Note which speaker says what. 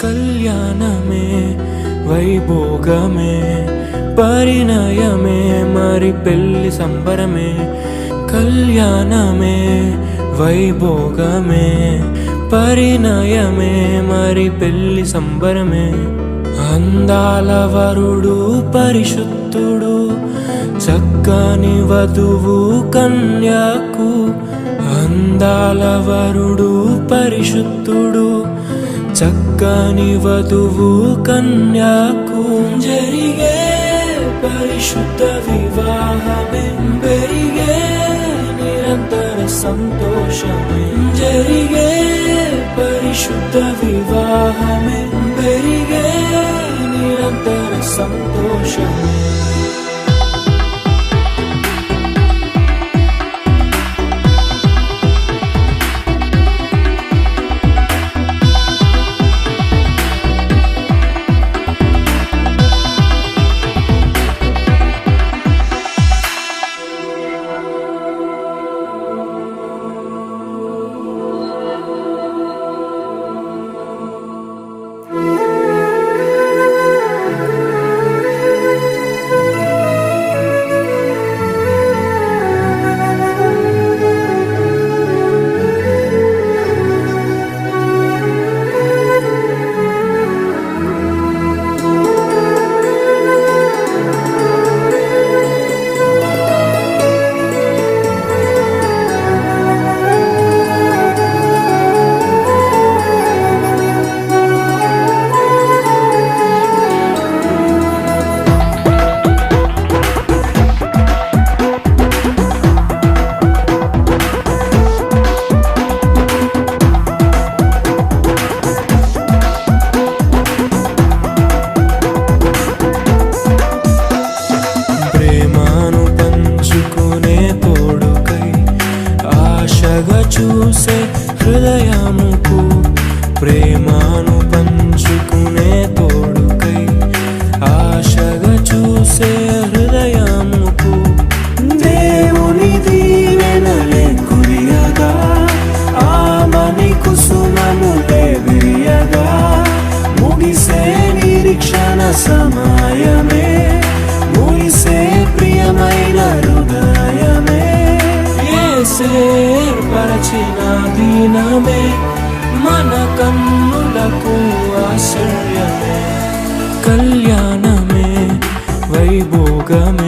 Speaker 1: కళ్యాణమే వైభోగమే పరిణయమే మరి పెళ్లి సంబరమే కళ్యాణమే వైభోగమే పరిణయమే మరి పెళ్లి సంబరమే అందాల వరుడు పరిశుద్ధుడు చక్కని వధువు కన్యాకు అందాల వరుడు పరిశుద్ధుడు చక్కని వధువు కన్యాకు జరిగే పరిశుద్ధ వివాహమే పెరిగే నిరంతర సంతోషమే జరిగే పరిశుద్ధ వివాహమే పెరిగే నిరంతర సంతోషమే చూసే హృదయముకు ప్రేమను పంచుకునే తోడుకై ఆశగా చూసే హృదయముకు దేవుని దీవెనలే కురియగా ఆమని కుసుమములే విరియగా ముగిసే నిరీక్షణ సమయమే ముగిసే ప్రియమైన హృదయమే ఏర్పరచిన దీనమే మన కన్నులకు ఆశ్చర్యమే కళ్యాణమే వైభోగమే